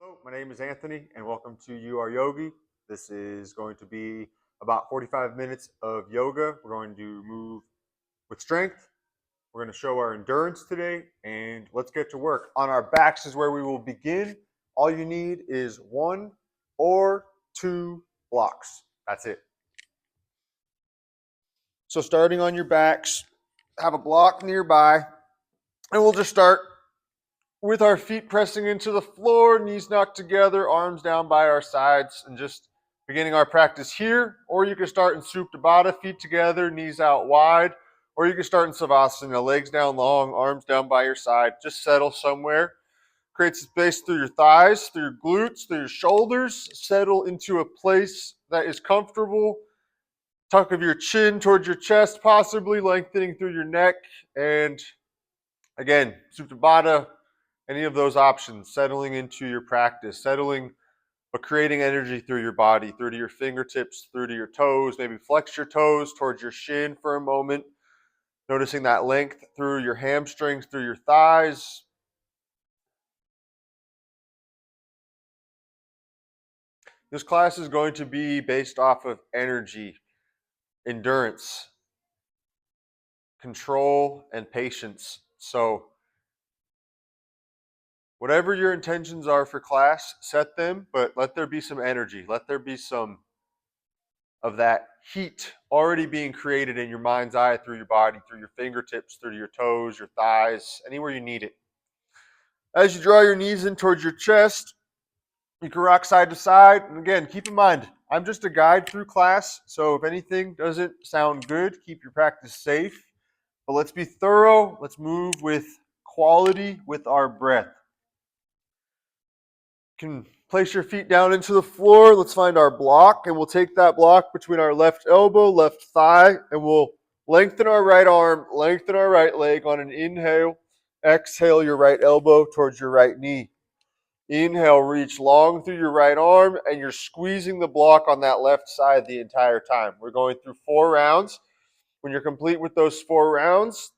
Hello, my name is Anthony, and welcome to You Are Yogi. This is going to be about 45 minutes of yoga. We're going to move with strength. We're going to show our endurance today, and let's get to work. On our backs is where we will begin. All you need is one or two blocks. That's it. So, starting on your backs, have a block nearby, and we'll just start with our feet pressing into the floor, knees knocked together, arms down by our sides, and just beginning our practice here. Or you can start in Supta Baddha, feet together, knees out wide. Or you can start in Savasana, legs down long, arms down by your side. Just settle somewhere. Create space through your thighs, through your glutes, through your shoulders. Settle into a place that is comfortable. Tuck of your chin towards your chest, possibly lengthening through your neck. And again, Supta Baddha, any of those options, settling into your practice, settling but creating energy through your body, through to your fingertips, through to your toes. Maybe flex your toes towards your shin for a moment, noticing that length through your hamstrings, through your thighs. This class is going to be based off of energy, endurance, control, and patience. So whatever your intentions are for class, set them, but let there be some energy. Let there be some of that heat already being created in your mind's eye, through your body, through your fingertips, through your toes, your thighs, anywhere you need it. As you draw your knees in towards your chest, you can rock side to side. And again, keep in mind, I'm just a guide through class, so if anything doesn't sound good, keep your practice safe. But let's be thorough. Let's move with quality with our breath. You can place your feet down into the floor. Let's find our block, and we'll take that block between our left elbow, left thigh, and we'll lengthen our right arm, lengthen our right leg on an inhale. Exhale your right elbow towards your right knee. Inhale, reach long through your right arm, and you're squeezing the block on that left side the entire time. We're going through 4 rounds. When you're complete with those 4 rounds,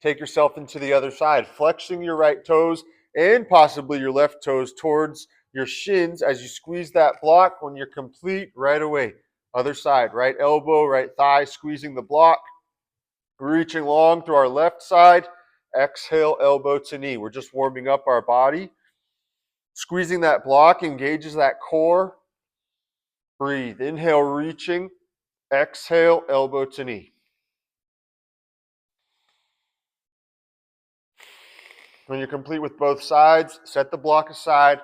take yourself into the other side, flexing your right toes and possibly your left toes towards your shins as you squeeze that block. When you're complete, right away. Other side, right elbow, right thigh, squeezing the block. Reaching long through our left side. Exhale, elbow to knee. We're just warming up our body. Squeezing that block engages that core. Breathe. Inhale, reaching. Exhale, elbow to knee. When you're complete with both sides, set the block aside.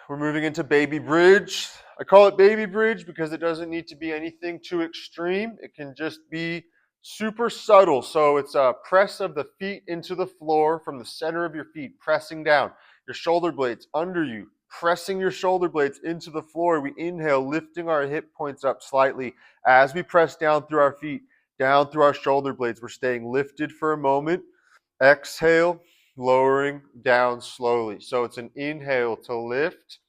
We're moving into baby bridge. I call it baby bridge because it doesn't need to be anything too extreme. It can just be super subtle. So it's a press of the feet into the floor from the center of your feet, pressing down. Your shoulder blades under you, pressing your shoulder blades into the floor. We inhale, lifting our hip points up slightly as we press down through our feet, down through our shoulder blades. We're staying lifted for a moment. Exhale, lowering down slowly. So it's an inhale to lift.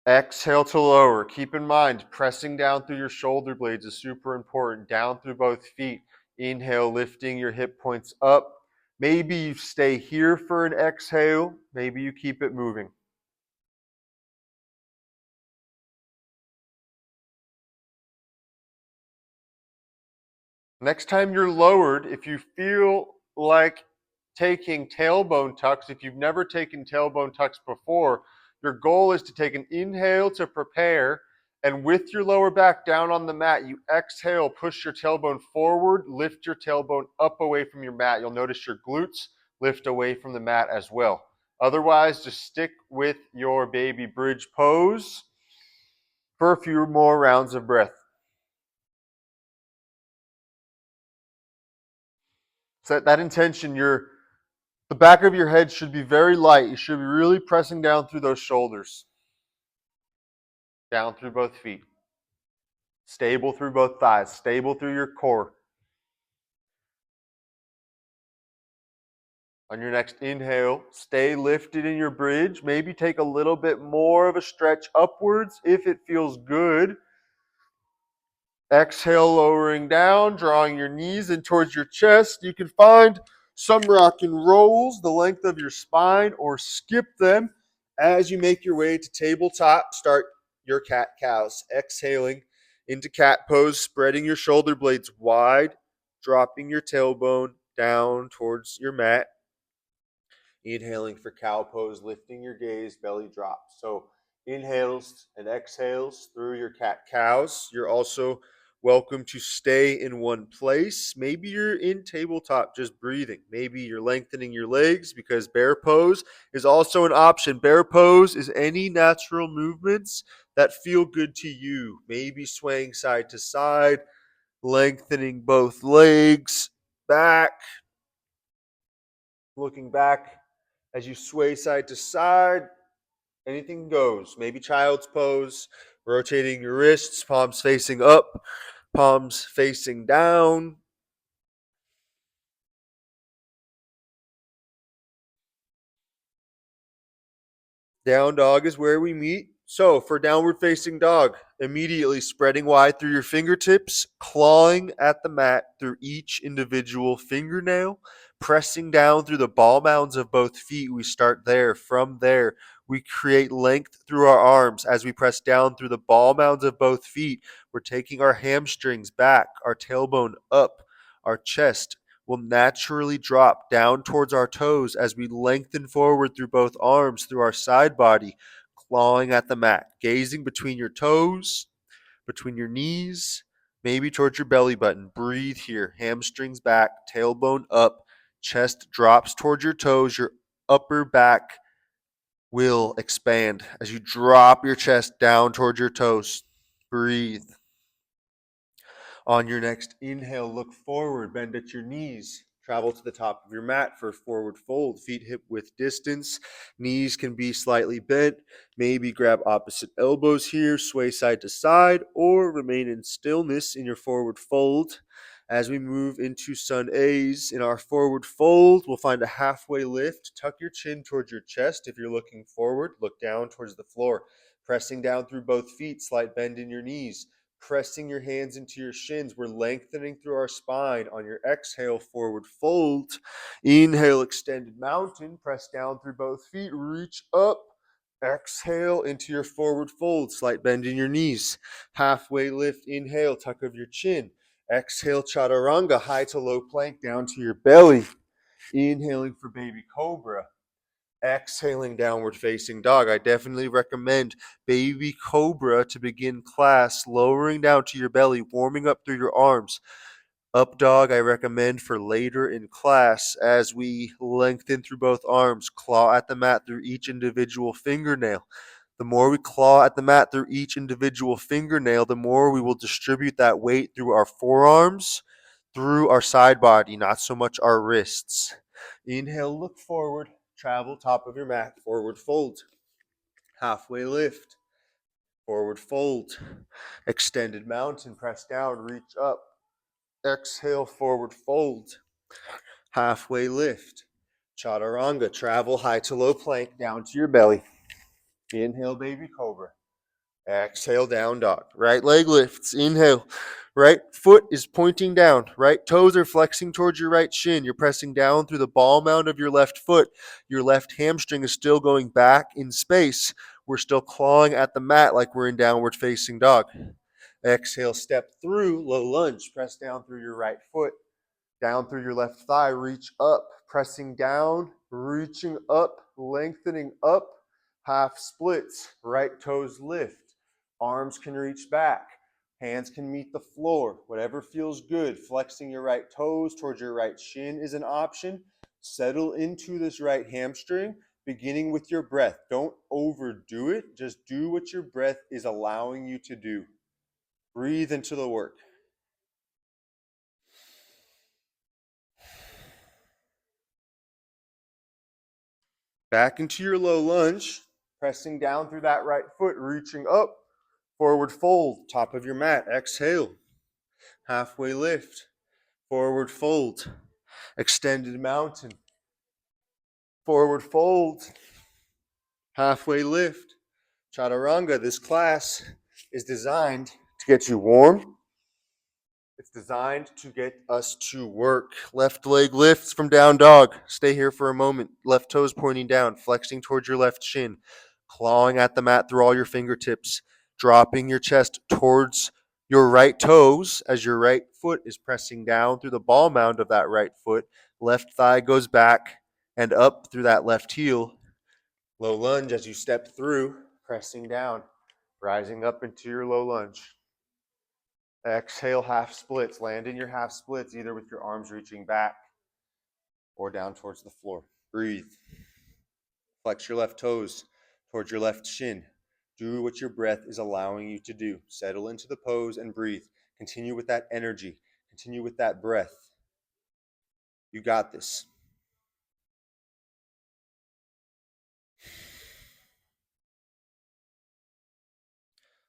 Exhale to lower. Keep in mind, pressing down through your shoulder blades is super important. Down through both feet. Inhale, lifting your hip points up. Maybe you stay here for an exhale. Maybe you keep it moving. Next time you're lowered, if you feel like taking tailbone tucks, if you've never taken tailbone tucks before, your goal is to take an inhale to prepare, and with your lower back down on the mat, you exhale, push your tailbone forward, lift your tailbone up away from your mat. You'll notice your glutes lift away from the mat as well. Otherwise, just stick with your baby bridge pose for a few more rounds of breath. Set that intention. The back of your head should be very light. You should be really pressing down through those shoulders. Down through both feet. Stable through both thighs. Stable through your core. On your next inhale, stay lifted in your bridge. Maybe take a little bit more of a stretch upwards if it feels good. Exhale, lowering down, drawing your knees in towards your chest. You can find some rock and rolls the length of your spine or skip them as you make your way to tabletop. Start your cat-cows, exhaling into cat pose, spreading your shoulder blades wide, dropping your tailbone down towards your mat. Inhaling for cow pose, lifting your gaze, belly drops. So inhales and exhales through your cat-cows. You're also welcome to stay in one place. Maybe you're in tabletop just breathing. Maybe you're lengthening your legs because bear pose is also an option. Bear pose is any natural movements that feel good to you. Maybe swaying side to side, lengthening both legs, back, looking back as you sway side to side. Anything goes. Maybe child's pose, rotating your wrists, palms facing up, palms facing down. Down dog is where we meet. So for downward facing dog, immediately spreading wide through your fingertips, clawing at the mat through each individual fingernail, pressing down through the ball mounds of both feet. We start there. From there, we create length through our arms as we press down through the ball mounds of both feet. We're taking our hamstrings back, our tailbone up, our chest will naturally drop down towards our toes as we lengthen forward through both arms, through our side body, clawing at the mat, gazing between your toes, between your knees, maybe towards your belly button. Breathe here. Hamstrings back, tailbone up, chest drops towards your toes. Your upper back will expand as you drop your chest down towards your toes. Breathe. On your next inhale, look forward, bend at your knees. Travel to the top of your mat for forward fold, feet hip width distance. Knees can be slightly bent. Maybe grab opposite elbows here, sway side to side, or remain in stillness in your forward fold. As we move into Sun A's, in our forward fold, we'll find a halfway lift. Tuck your chin towards your chest. If you're looking forward, look down towards the floor. Pressing down through both feet, slight bend in your knees. Pressing your hands into your shins. We're lengthening through our spine. On your exhale, forward fold. Inhale, extended mountain. Press down through both feet. Reach up. Exhale into your forward fold. Slight bend in your knees. Halfway lift. Inhale, tuck of your chin. Exhale, chaturanga, high to low plank down to your belly. Inhaling for baby cobra. Exhaling, downward facing dog. I definitely recommend baby cobra to begin class, lowering down to your belly, warming up through your arms. Up dog, I recommend for later in class as we lengthen through both arms, claw at the mat through each individual fingernail. The more we claw at the mat through each individual fingernail, the more we will distribute that weight through our forearms, through our side body, not so much our wrists. Inhale, look forward. Travel top of your mat, forward fold, halfway lift, forward fold, extended mountain, press down, reach up, exhale, forward fold, halfway lift, chaturanga, travel high to low plank, down to your belly, inhale, baby cobra, exhale, down dog, right leg lifts, inhale, right foot is pointing down, right toes are flexing towards your right shin, you're pressing down through the ball mound of your left foot, your left hamstring is still going back in space, we're still clawing at the mat like we're in downward facing dog. Exhale, step through, low lunge, press down through your right foot, down through your left thigh, reach up, pressing down, reaching up, lengthening up, half splits, right toes lift, arms can reach back, hands can meet the floor, whatever feels good. Flexing your right toes towards your right shin is an option. Settle into this right hamstring, beginning with your breath. Don't overdo it, just do what your breath is allowing you to do. Breathe into the work. Back into your low lunge, pressing down through that right foot, reaching up, forward fold, top of your mat, exhale, halfway lift, forward fold, extended mountain, forward fold, halfway lift, chaturanga. This class is designed to get you warm. It's designed to get us to work. Left leg lifts from down dog. Stay here for a moment. Left toes pointing down, flexing towards your left shin, clawing at the mat through all your fingertips, dropping your chest towards your right toes as your right foot is pressing down through the ball mound of that right foot. Left thigh goes back and up through that left heel. Low lunge as you step through, pressing down, rising up into your low lunge. Exhale, half splits. Land in your half splits, either with your arms reaching back or down towards the floor. Breathe. Flex your left toes towards your left shin. Do what your breath is allowing you to do. Settle into the pose and breathe. Continue with that energy. Continue with that breath. You got this.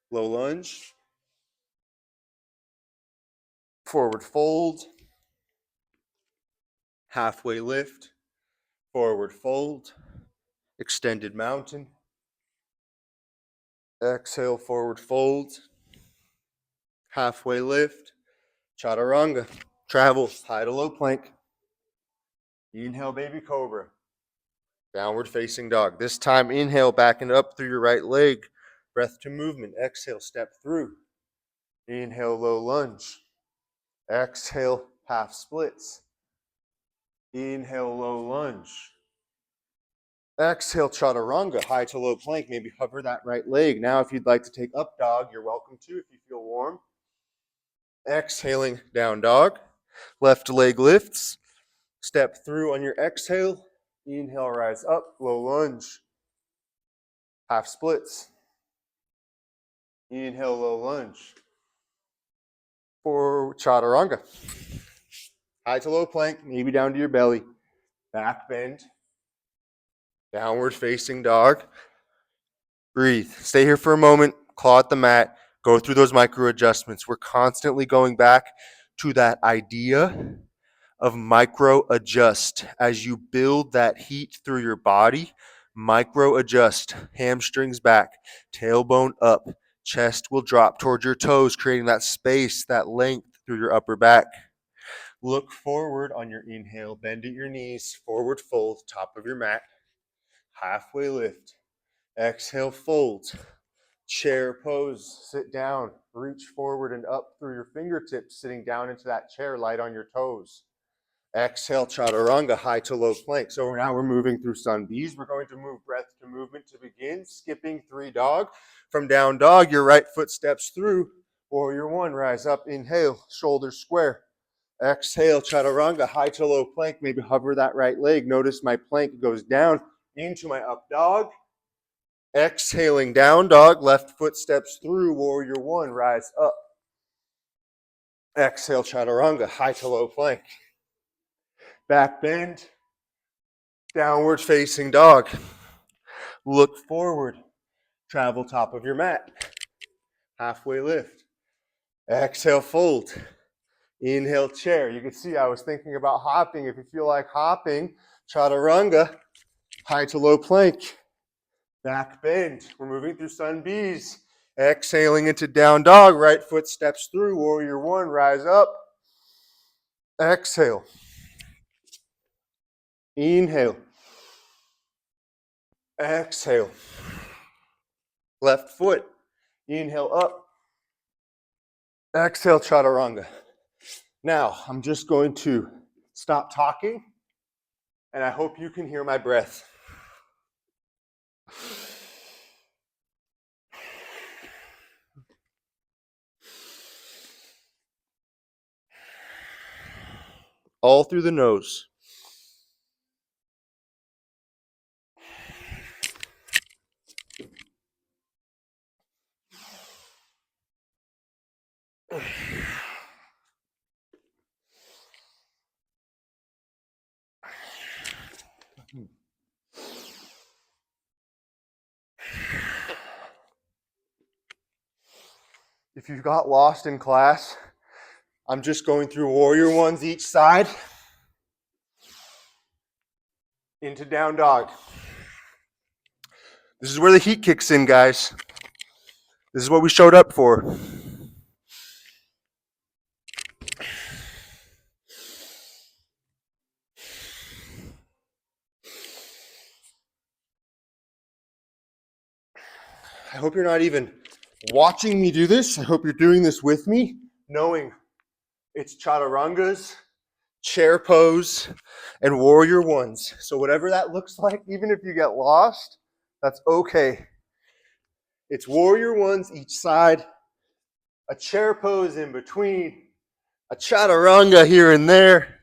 Low lunge. Forward fold. Halfway lift. Forward fold. Extended mountain. Exhale, forward fold. Halfway lift. Chaturanga. Travel. High to low plank. Inhale, baby cobra. Downward facing dog. This time, inhale, backing up through your right leg. Breath to movement. Exhale, step through. Inhale, low lunge. Exhale, half splits. Inhale, low lunge. Exhale, chaturanga, high to low plank. Maybe hover that right leg. Now, if you'd like to take up dog, you're welcome to if you feel warm. Exhaling, down dog. Left leg lifts. Step through on your exhale. Inhale, rise up, low lunge. Half splits. Inhale, low lunge. For chaturanga. High to low plank, maybe down to your belly. Back bend. Downward facing dog. Breathe. Stay here for a moment. Claw at the mat. Go through those micro adjustments. We're constantly going back to that idea of micro adjust. As you build that heat through your body, micro adjust. Hamstrings back, tailbone up. Chest will drop towards your toes, creating that space, that length through your upper back. Look forward on your inhale. Bend at your knees. Forward fold, top of your mat. Halfway lift. Exhale, fold. Chair pose. Sit down. Reach forward and up through your fingertips, sitting down into that chair, light on your toes. Exhale, chaturanga, high to low plank. So now we're moving through sun bees. We're going to move breath to movement to begin. Skipping three dog. From down dog, your right foot steps through. Warrior one, rise up, inhale, shoulders square. Exhale, chaturanga, high to low plank. Maybe hover that right leg. Notice my plank goes down into my up dog. Exhaling, down dog. Left foot steps through. Warrior one, rise up. Exhale, chaturanga, high to low plank. Back bend. Downward facing dog. Look forward. Travel top of your mat. Halfway lift. Exhale, fold. Inhale, chair. You can see I was thinking about hopping. If you feel like hopping, chaturanga, high to low plank. Back bend. We're moving through sun bees. Exhaling into down dog. Right foot steps through. Warrior one, rise up. Exhale. Inhale. Exhale. Left foot. Inhale up. Exhale, chaturanga. Now, I'm just going to stop talking, and I hope you can hear my breath. All through the nose. If you got lost in class, I'm just going through warrior ones each side into down dog. This is where the heat kicks in, guys. This is what we showed up for. I hope you're not even watching me do this. I hope you're doing this with me, knowing it's chaturangas, chair pose, and warrior ones. So whatever that looks like, even if you get lost, that's okay. It's warrior ones each side, a chair pose in between, a chaturanga here and there,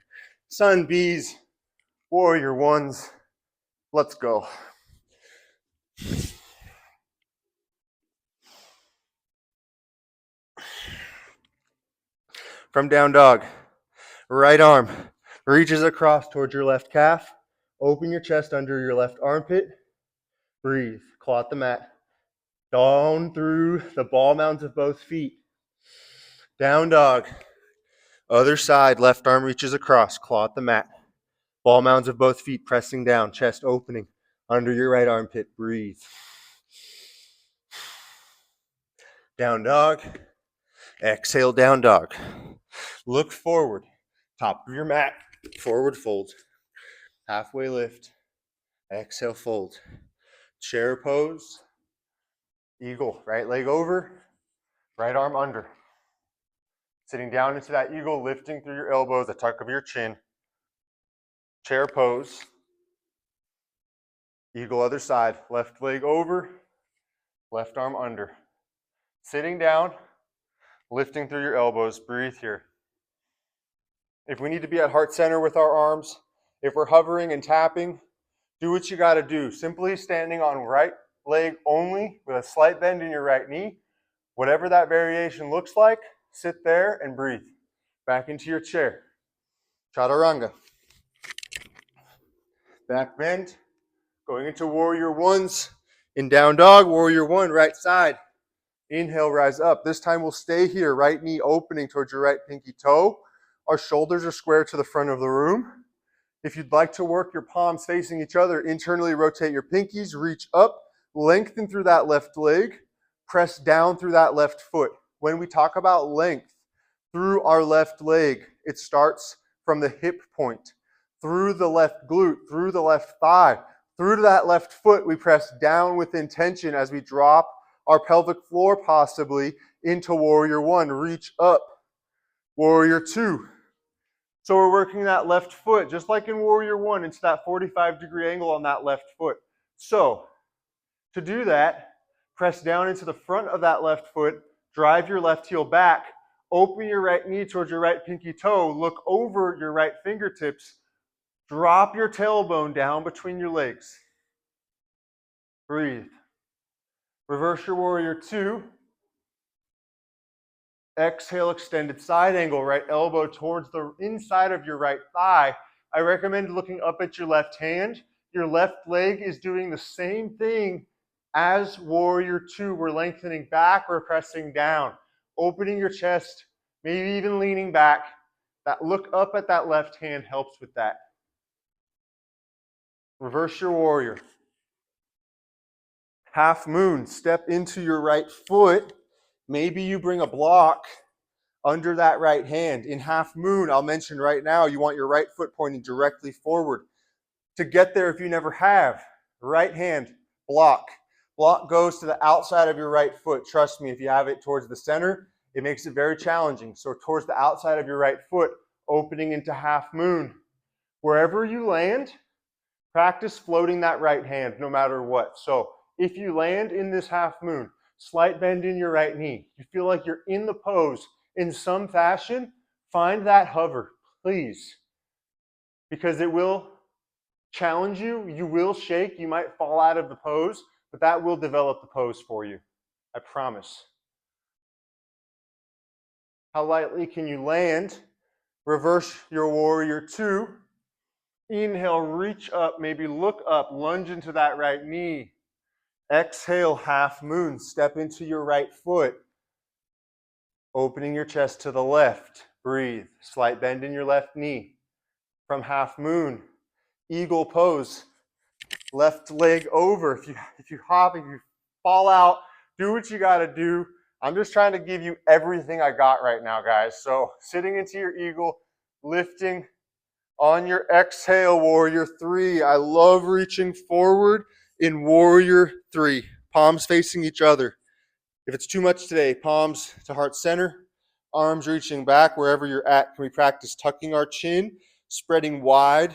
sun bees, warrior ones. Let's go. From down dog, right arm reaches across towards your left calf. Open your chest under your left armpit. Breathe. Claw at the mat. Down through the ball mounds of both feet. Down dog. Other side, left arm reaches across. Claw at the mat. Ball mounds of both feet pressing down. Chest opening under your right armpit. Breathe. Down dog. Exhale, down dog. Look forward. Top of your mat. Forward fold. Halfway lift. Exhale, fold. Chair pose. Eagle. Right leg over. Right arm under. Sitting down into that eagle, lifting through your elbows, a tuck of your chin. Chair pose. Eagle other side. Left leg over. Left arm under. Sitting down, lifting through your elbows. Breathe here. If we need to be at heart center with our arms, if we're hovering and tapping, do what you got to do. Simply standing on right leg only with a slight bend in your right knee. Whatever that variation looks like, sit there and breathe. Back into your chair. Chaturanga. Back bend. Going into warrior ones. In down dog, warrior one, right side. Inhale, rise up. This time we'll stay here. Right knee opening towards your right pinky toe. Our shoulders are square to the front of the room. If you'd like to work your palms facing each other, internally rotate your pinkies, reach up, lengthen through that left leg, press down through that left foot. When we talk about length through our left leg, it starts from the hip point, through the left glute, through the left thigh, through to that left foot. We press down with intention as we drop our pelvic floor possibly into warrior one. Reach up, warrior two. So we're working that left foot, just like in warrior one, into that 45-degree angle on that left foot. So to do that, press down into the front of that left foot, drive your left heel back, open your right knee towards your right pinky toe, look over your right fingertips, drop your tailbone down between your legs. Breathe. Reverse your warrior two. Exhale, extended side angle, right elbow towards the inside of your right thigh. I recommend looking up at your left hand. Your left leg is doing the same thing as warrior two. We're lengthening back, we're pressing down, opening your chest, maybe even leaning back. That look up at that left hand helps with that. Reverse your warrior. Half moon, step into your right foot. Maybe you bring a block under that right hand. In half moon, I'll mention right now, you want your right foot pointing directly forward. To get there, if you never have, right hand, block. Block goes to the outside of your right foot. Trust me, if you have it towards the center, it makes it very challenging. So towards the outside of your right foot, opening into half moon. Wherever you land, practice floating that right hand no matter what. So if you land in this half moon, slight bend in your right knee, you feel like you're in the pose in some fashion, find that hover, please. Because it will challenge you, you will shake, you might fall out of the pose, but that will develop the pose for you. I promise. How lightly can you land? Reverse your warrior two. Inhale, reach up, maybe look up, lunge into that right knee. Exhale, half moon, step into your right foot. Opening your chest to the left. Breathe. Slight bend in your left knee. From half moon, eagle pose. Left leg over. If you hop, if you fall out, do what you got to do. I'm just trying to give you everything I got right now, guys. So sitting into your eagle, lifting on your exhale, warrior three. I love reaching forward in warrior three. palms facing each other. If it's too much today, palms to heart center, arms reaching back wherever you're at. Can we practice tucking our chin, spreading wide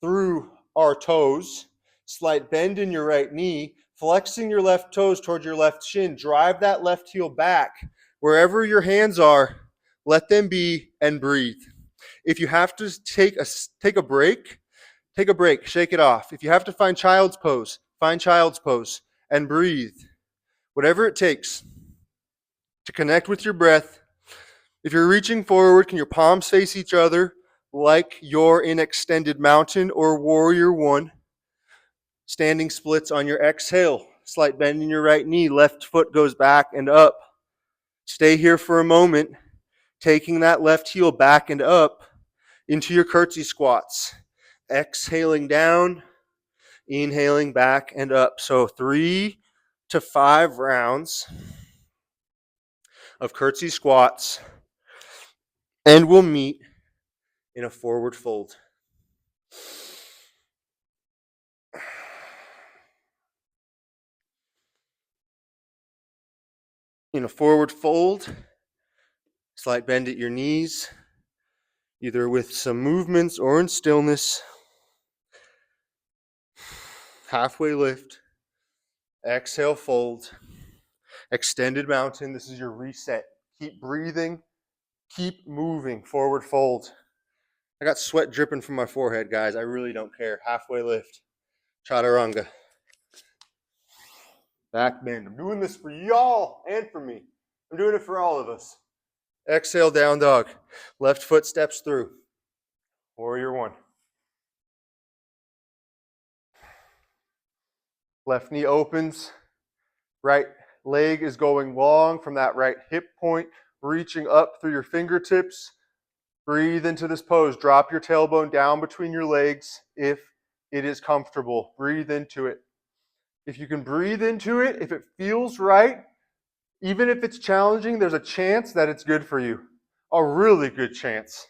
through our toes, slight bend in your right knee, flexing your left toes toward your left shin. Drive that left heel back. Wherever your hands are, let them be and breathe. If you have to take a break, take a break, shake it off. If you have to find child's pose, find child's pose and breathe. Whatever it takes to connect with your breath. If you're reaching forward, can your palms face each other like you're in extended mountain or warrior one? Standing splits on your exhale. Slight bend in your right knee. Left foot goes back and up. Stay here for a moment, taking that left heel back and up into your curtsy squats. Exhaling down, inhaling back and up. So 3 to 5 rounds of curtsy squats, and we'll meet in a forward fold. In a forward fold, slight bend at your knees, either with some movements or in stillness. Halfway lift, exhale, fold, extended mountain. This is your reset. Keep breathing, keep moving, forward fold. I got sweat dripping from my forehead, guys. I really don't care. Halfway lift, chaturanga. Back bend. I'm doing this for y'all and for me. I'm doing it for all of us. Exhale, down dog. Left foot steps through. Warrior one. Left knee opens. Right leg is going long from that right hip point, reaching up through your fingertips. Breathe into this pose. Drop your tailbone down between your legs if it is comfortable. Breathe into it. If you can breathe into it, if it feels right, even if it's challenging, there's a chance that it's good for you. A really good chance.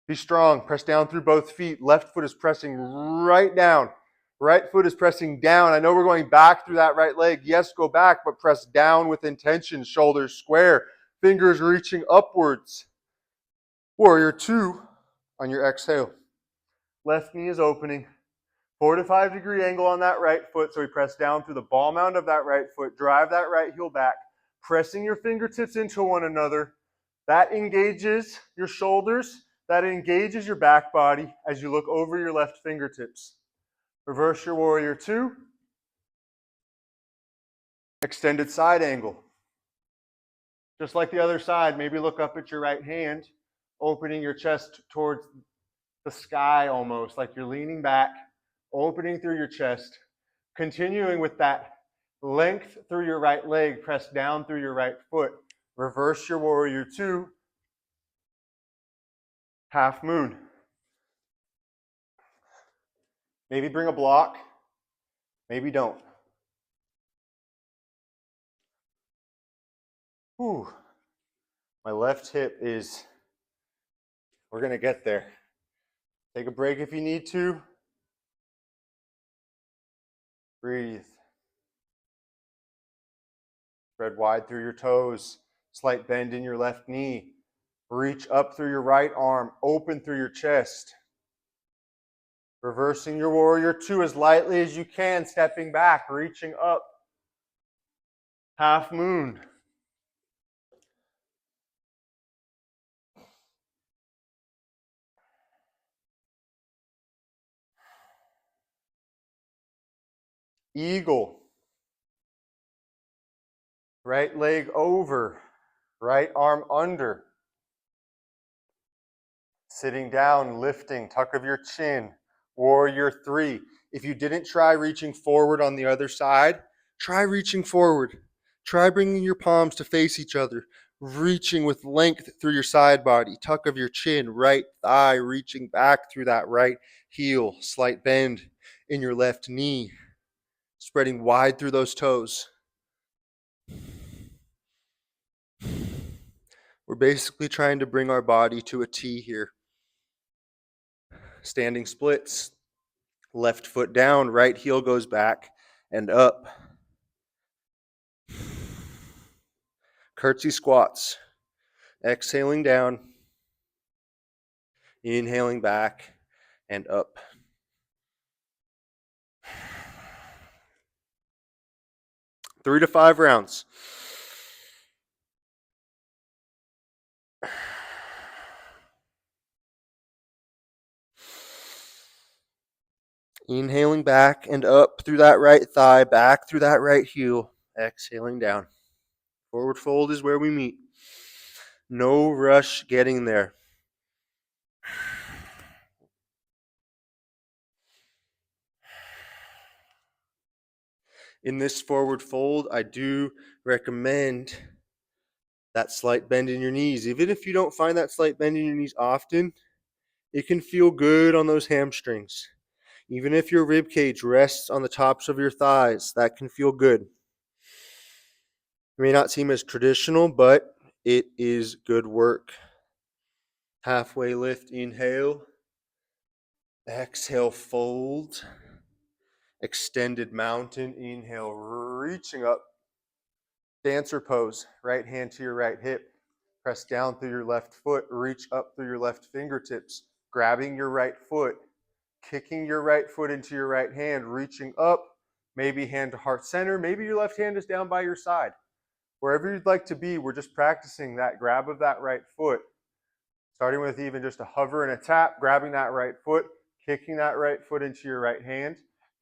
Be strong. Press down through both feet. Left foot is pressing right down. Right foot is pressing down. I know we're going back through that right leg. Yes, go back, but press down with intention. Shoulders square. Fingers reaching upwards. Warrior two on your exhale. Left knee is opening. 4 to 5 degree angle on that right foot. So we press down through the ball mound of that right foot. Drive that right heel back. Pressing your fingertips into one another. That engages your shoulders. That engages your back body as you look over your left fingertips. Reverse your warrior two. Extended side angle. Just like the other side, maybe look up at your right hand, opening your chest towards the sky almost, like you're leaning back, opening through your chest, continuing with that length through your right leg, press down through your right foot. Reverse your warrior two. Half moon. Maybe bring a block, maybe don't. Whew. My left hip is, we're going to get there. Take a break if you need to. Breathe. Spread wide through your toes. Slight bend in your left knee. Reach up through your right arm. Open through your chest. Reversing your warrior two as lightly as you can. Stepping back, reaching up. Half moon. Eagle. Right leg over. Right arm under. Sitting down, lifting, tuck of your chin. Warrior three. If you didn't try reaching forward on the other side, try reaching forward. Try bringing your palms to face each other. Reaching with length through your side body. Tuck of your chin, right thigh, reaching back through that right heel. Slight bend in your left knee. Spreading wide through those toes. We're basically trying to bring our body to a T here. Standing splits. Left foot down, right heel goes back, and up. Curtsy squats. Exhaling down. Inhaling back and up. Three to 5 rounds. Inhaling back and up through that right thigh, back through that right heel. Exhaling down. Forward fold is where we meet. No rush getting there. In this forward fold, I do recommend that slight bend in your knees. Even if you don't find that slight bend in your knees often, it can feel good on those hamstrings. Even if your rib cage rests on the tops of your thighs, that can feel good. It may not seem as traditional, but it is good work. Halfway lift, inhale. Exhale, fold. Extended mountain, inhale, reaching up. Dancer pose, right hand to your right hip. Press down through your left foot, reach up through your left fingertips, grabbing your right foot, kicking your right foot into your right hand, reaching up, maybe hand to heart center, maybe your left hand is down by your side. Wherever you'd like to be, we're just practicing that grab of that right foot. Starting with even just a hover and a tap, grabbing that right foot, kicking that right foot into your right hand,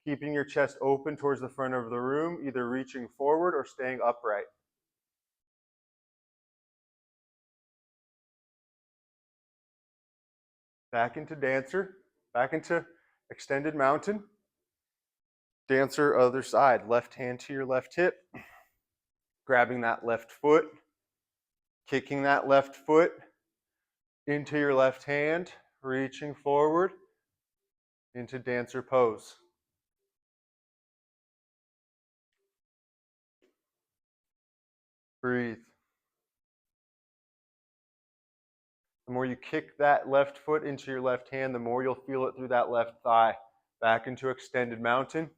keeping your chest open towards the front of the room, either reaching forward or staying upright. Back into dancer, back into extended mountain. Dancer, other side, left hand to your left hip, grabbing that left foot, kicking that left foot into your left hand, reaching forward into dancer pose. Breathe. The more you kick that left foot into your left hand, the more you'll feel it through that left thigh. Back into extended mountain.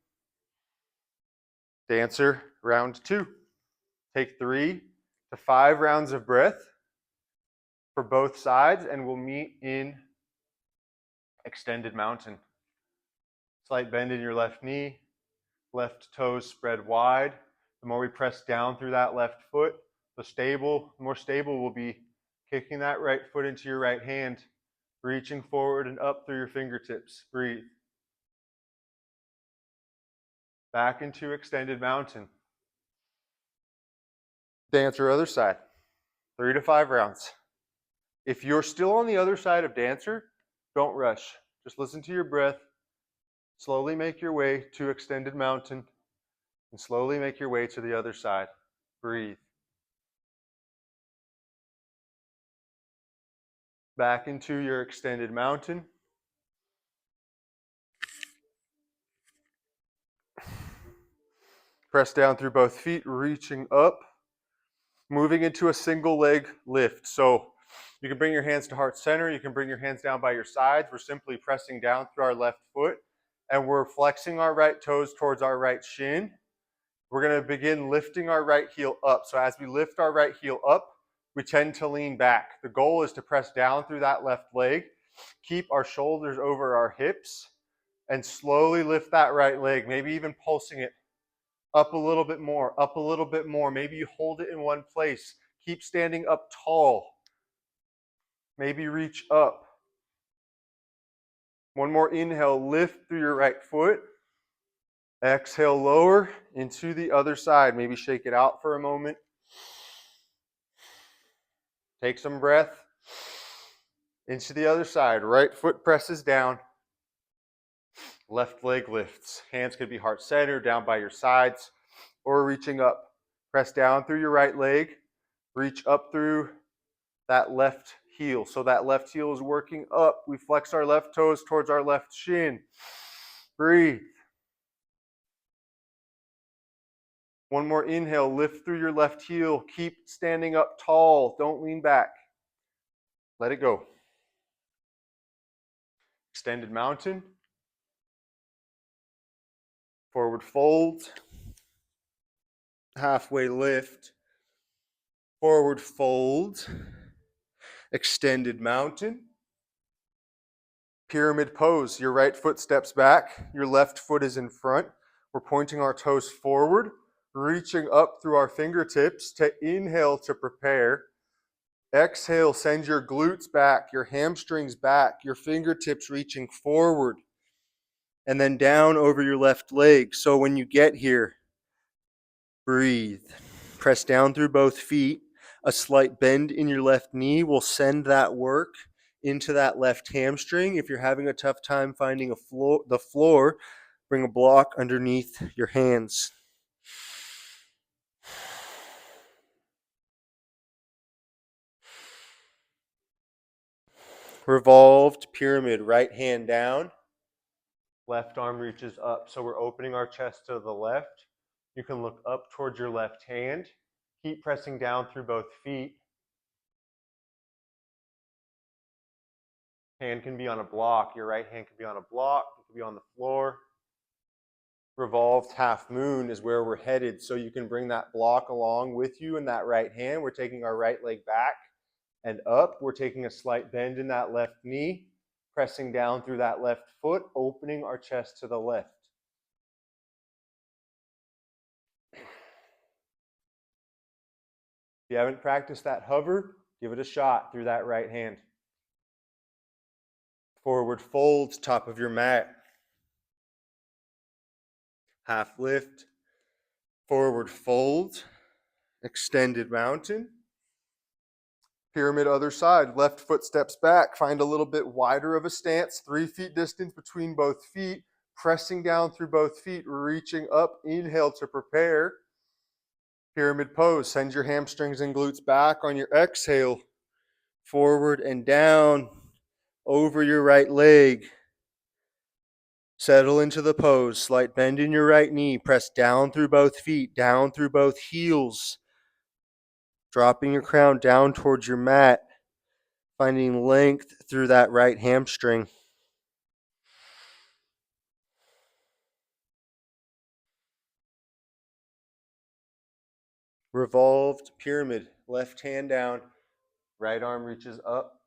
Dancer, round 2. Take 3 to 5 rounds of breath for both sides, and we'll meet in extended mountain. Slight bend in your left knee, left toes spread wide. The more we press down through that left foot, the more stable we'll be kicking that right foot into your right hand, reaching forward and up through your fingertips. Breathe. Back into extended mountain. Dancer, other side. 3 to 5 rounds. If you're still on the other side of dancer, don't rush. Just listen to your breath. Slowly make your way to extended mountain and slowly make your way to the other side. Breathe. Back into your extended mountain. Press down through both feet, reaching up. Moving into a single leg lift. So you can bring your hands to heart center. You can bring your hands down by your sides. We're simply pressing down through our left foot and we're flexing our right toes towards our right shin. We're going to begin lifting our right heel up. So as we lift our right heel up, we tend to lean back. The goal is to press down through that left leg, keep our shoulders over our hips, and slowly lift that right leg, maybe even pulsing it up a little bit more, up a little bit more. Maybe you hold it in one place. Keep standing up tall. Maybe reach up. One more inhale, lift through your right foot. Exhale, lower into the other side. Maybe shake it out for a moment. Take some breath. Into the other side. Right foot presses down. Left leg lifts. Hands could be heart center, down by your sides, or reaching up. Press down through your right leg. Reach up through that left heel. So that left heel is working up. We flex our left toes towards our left shin. Breathe. One more inhale. Lift through your left heel. Keep standing up tall. Don't lean back. Let it go. Extended mountain. Forward fold. halfway lift, forward fold, extended mountain, pyramid pose. Your right foot steps back, your left foot is in front. We're pointing our toes forward, reaching up through our fingertips to inhale to prepare. Exhale, send your glutes back, your hamstrings back, your fingertips reaching forward, and then down over your left leg. So when you get here, breathe. Press down through both feet. A slight bend in your left knee will send that work into that left hamstring. If you're having a tough time finding the floor, bring a block underneath your hands. Revolved pyramid, right hand down, left arm reaches up. So we're opening our chest to the left. You can look up towards your left hand. Keep pressing down through both feet. Hand can be on a block. Your right hand can be on a block. It can be on the floor. Revolved half moon is where we're headed. So you can bring that block along with you in that right hand. We're taking our right leg back and up. We're taking a slight bend in that left knee, pressing down through that left foot, opening our chest to the left. If you haven't practiced that hover, give it a shot through that right hand. Forward fold, top of your mat. Half lift, forward fold, extended mountain. Pyramid other side, left foot steps back, find a little bit wider of a stance, 3 feet distance between both feet, pressing down through both feet, reaching up, inhale to prepare. Pyramid pose, send your hamstrings and glutes back on your exhale, forward and down, over your right leg. Settle into the pose, slight bend in your right knee, press down through both feet, down through both heels, dropping your crown down towards your mat, finding length through that right hamstring. Revolved pyramid, left hand down, right arm reaches up.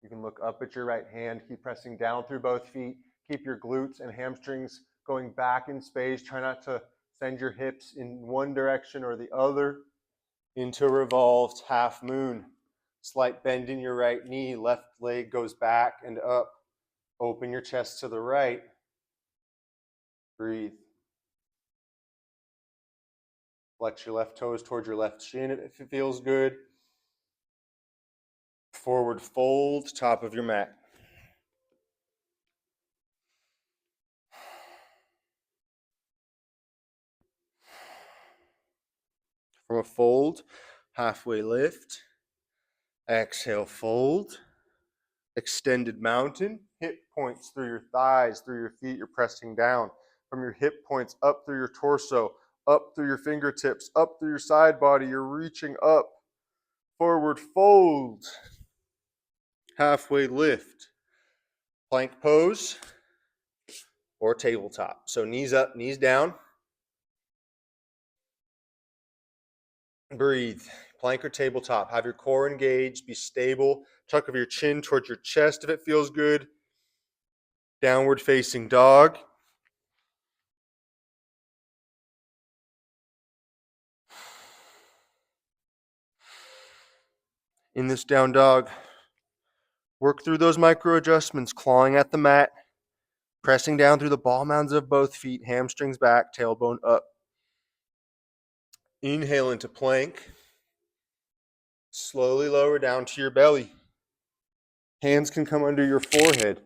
You can look up at your right hand, keep pressing down through both feet, keep your glutes and hamstrings going back in space. Try not to send your hips in one direction or the other. Into revolved half moon. Slight bend in your right knee, left leg goes back and up. Open your chest to the right. Breathe. Flex your left toes towards your left shin if it feels good. Forward fold, top of your mat. From a fold, halfway lift. Exhale, fold. Extended mountain. Hip points through your thighs, through your feet. You're pressing down. From your hip points up through your torso, up through your fingertips, up through your side body. You're reaching up. Forward fold. Halfway lift. Plank pose or tabletop. So knees up, knees down. Breathe. Plank or tabletop. Have your core engaged. Be stable. Tuck of your chin towards your chest if it feels good. Downward facing dog. In this down dog, work through those micro adjustments, clawing at the mat, pressing down through the ball mounds of both feet, hamstrings back, tailbone up. Inhale into plank. Slowly lower down to your belly. Hands can come under your forehead.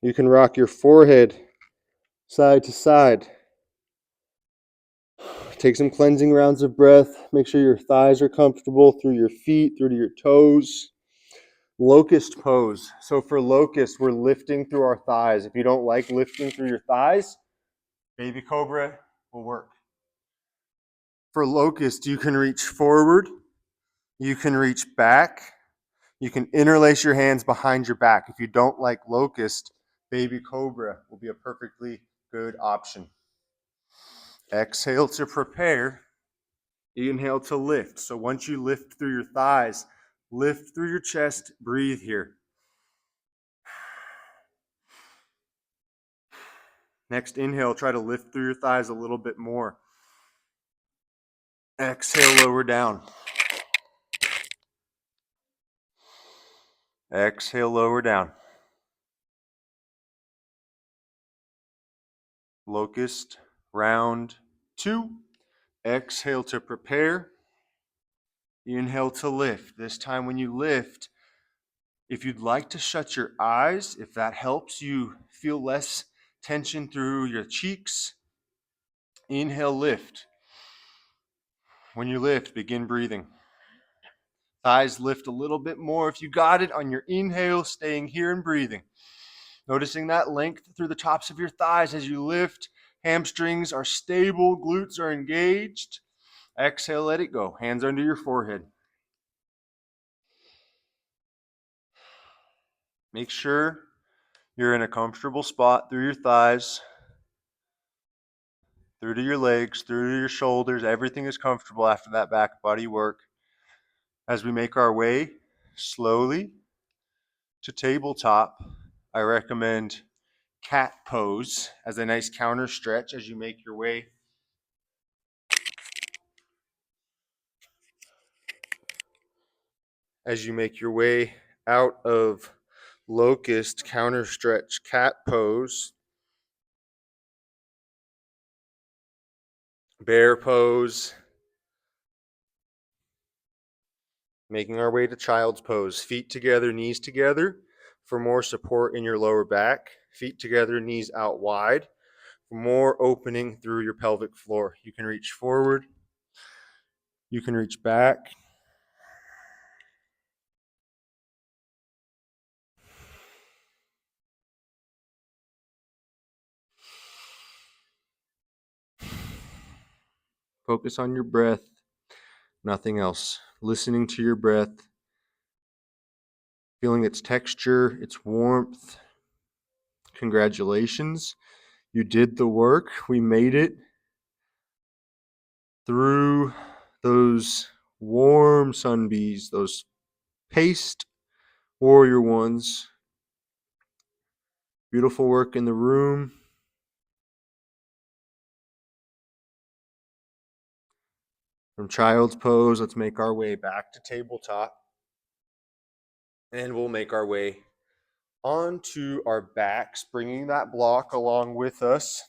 You can rock your forehead side to side. Take some cleansing rounds of breath. Make sure your thighs are comfortable through your feet, through to your toes. Locust pose. So for locust, we're lifting through our thighs. If you don't like lifting through your thighs, baby cobra will work. For locust, you can reach forward. You can reach back. You can interlace your hands behind your back. If you don't like locust, baby cobra will be a perfectly good option. Exhale to prepare. Inhale to lift. So once you lift through your thighs, lift through your chest, breathe here. Next inhale, try to lift through your thighs a little bit more. Exhale, lower down. Exhale, lower down. Locust, round 2. Exhale to prepare. Inhale to lift. This time when you lift, if you'd like to shut your eyes, if that helps you feel less tension through your cheeks, inhale, lift. When you lift, begin breathing. Thighs lift a little bit more if you got it on your inhale, staying here and breathing. Noticing that length through the tops of your thighs as you lift. Hamstrings are stable, glutes are engaged. Exhale, let it go. Hands under your forehead. Make sure you're in a comfortable spot through your thighs, through to your legs, through to your shoulders. Everything is comfortable after that back body work. As we make our way slowly to tabletop, I recommend cat pose as a nice counter stretch as you make your way out of locust, counter stretch, cat pose, bear pose, making our way to child's pose. Feet together, knees together for more support in your lower back. Feet together, knees out wide for more opening through your pelvic floor. You can reach forward, you can reach back. Focus on your breath, nothing else. Listening to your breath, feeling its texture, its warmth. Congratulations. You did the work. We made it through those warm sunbees, those paste warrior ones. Beautiful work in the room. From child's pose, let's make our way back to tabletop. And we'll make our way onto our backs, bringing that block along with us.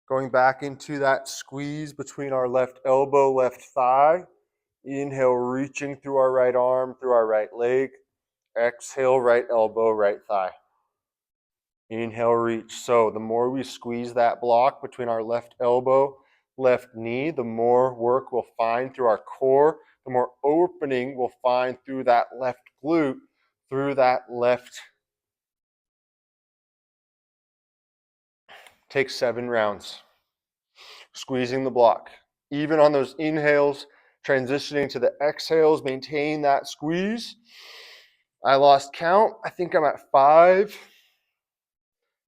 Going back into that squeeze between our left elbow, left thigh. Inhale, reaching through our right arm, through our right leg. Exhale, right elbow, right thigh. Inhale, reach. So the more we squeeze that block between our left elbow, left knee, the more work we'll find through our core, the more opening we'll find through that left glute, through that left. Take 7 rounds. Squeezing the block. Even on those inhales, transitioning to the exhales, maintain that squeeze. I lost count. I think I'm at 5.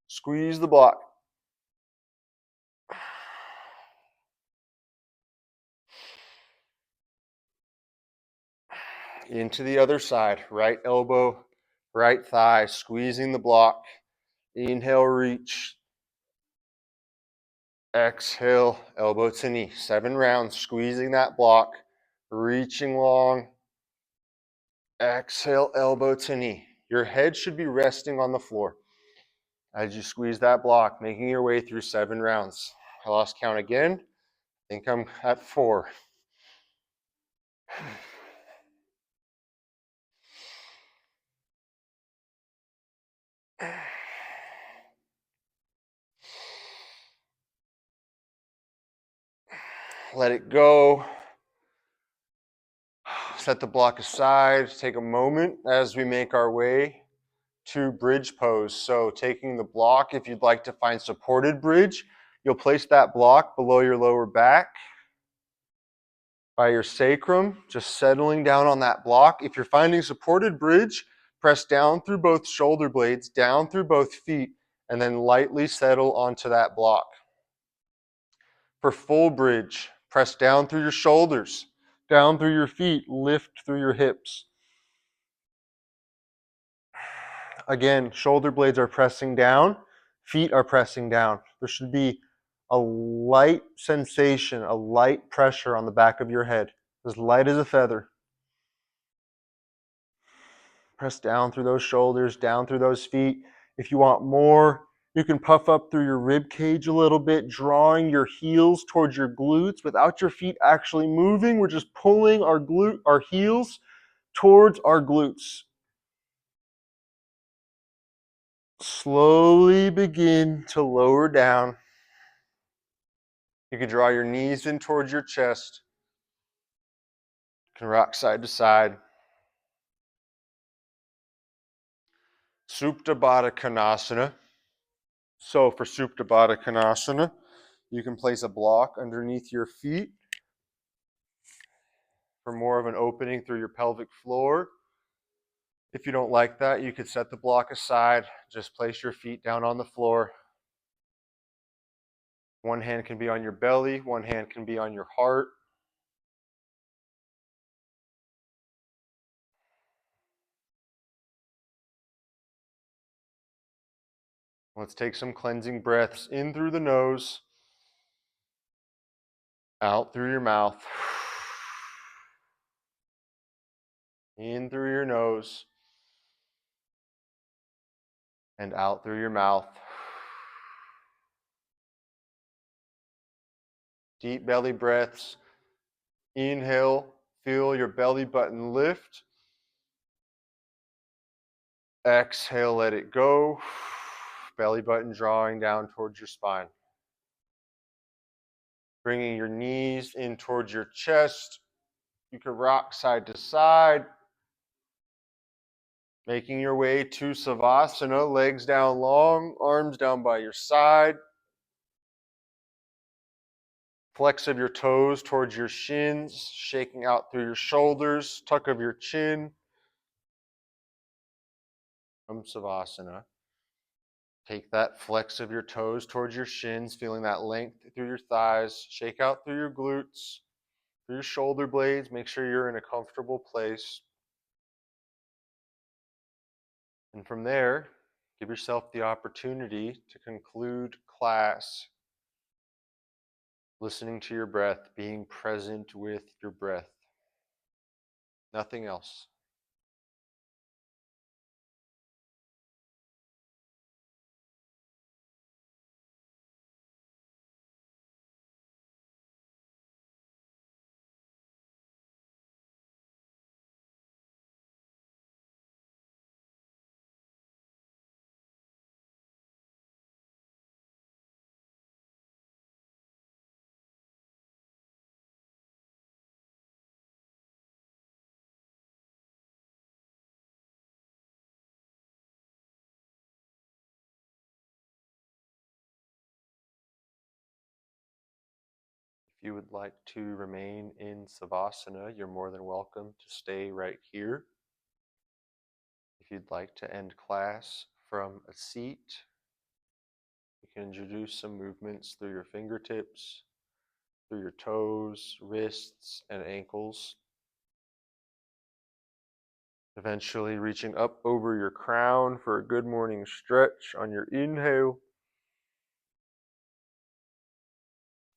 Squeeze the block. Into the other side. Right elbow, right thigh, squeezing the block. Inhale, reach. Exhale, elbow to knee. 7 rounds, squeezing that block, reaching long. Exhale, elbow to knee. Your head should be resting on the floor as you squeeze that block, making your way through 7 rounds. I lost count again. I think I'm at 4. Let it go. Set the block aside. Take a moment as we make our way to bridge pose. So taking the block, if you'd like to find supported bridge, you'll place that block below your lower back by your sacrum, just settling down on that block. If you're finding supported bridge, press down through both shoulder blades, down through both feet, and then lightly settle onto that block. For full bridge, press down through your shoulders, down through your feet, lift through your hips. Again, shoulder blades are pressing down, feet are pressing down. There should be a light sensation, a light pressure on the back of your head, as light as a feather. Press down through those shoulders, down through those feet. If you want more, you can puff up through your rib cage a little bit, drawing your heels towards your glutes without your feet actually moving. We're just pulling our heels towards our glutes. Slowly begin to lower down. You can draw your knees in towards your chest. You can rock side to side. Supta Baddha Konasana. So for Supta Baddha Konasana, you can place a block underneath your feet for more of an opening through your pelvic floor. If you don't like that, you could set the block aside. Just place your feet down on the floor. One hand can be on your belly, one hand can be on your heart. Let's take some cleansing breaths in through the nose, out through your mouth. In through your nose and out through your mouth. Deep belly breaths. Inhale, feel your belly button lift. Exhale, let it go. Belly button drawing down towards your spine. Bringing your knees in towards your chest. You can rock side to side. Making your way to Savasana, legs down long, arms down by your side. Flex of your toes towards your shins, shaking out through your shoulders, tuck of your chin. From Savasana. Take that flex of your toes towards your shins, feeling that length through your thighs. Shake out through your glutes, through your shoulder blades. Make sure you're in a comfortable place. And from there, give yourself the opportunity to conclude class, listening to your breath, being present with your breath. Nothing else. If you would like to remain in Savasana, you're more than welcome to stay right here. If you'd like to end class from a seat, you can introduce some movements through your fingertips, through your toes, wrists, and ankles. Eventually reaching up over your crown for a good morning stretch on your inhale.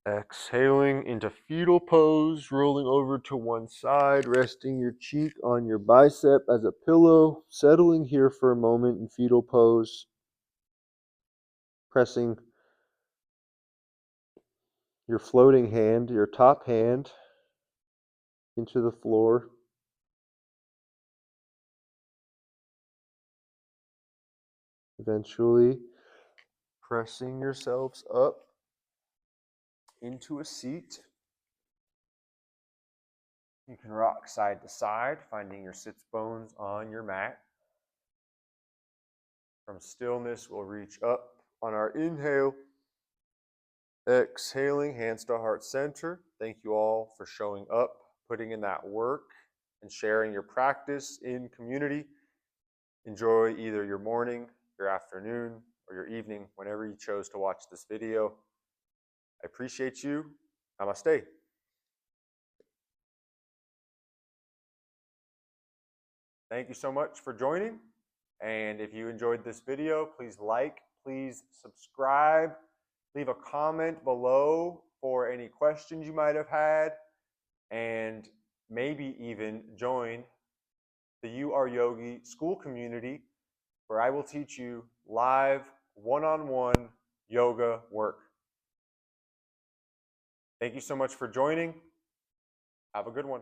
Exhaling into fetal pose, rolling over to one side, resting your cheek on your bicep as a pillow, settling here for a moment in fetal pose, pressing your floating hand, your top hand, into the floor. Eventually pressing yourselves up into a seat. You can rock side to side, finding your sits bones on your mat. From stillness, we'll reach up on our inhale. Exhaling, hands to heart center. Thank you all for showing up, putting in that work, and sharing your practice in community. Enjoy either your morning, your afternoon, or your evening, whenever you chose to watch this video. I appreciate you. Namaste. Thank you so much for joining. And if you enjoyed this video, please like, please subscribe, leave a comment below for any questions you might have had, and maybe even join the You Are Yogi school community where I will teach you live one-on-one yoga work. Thank you so much for joining. Have a good one.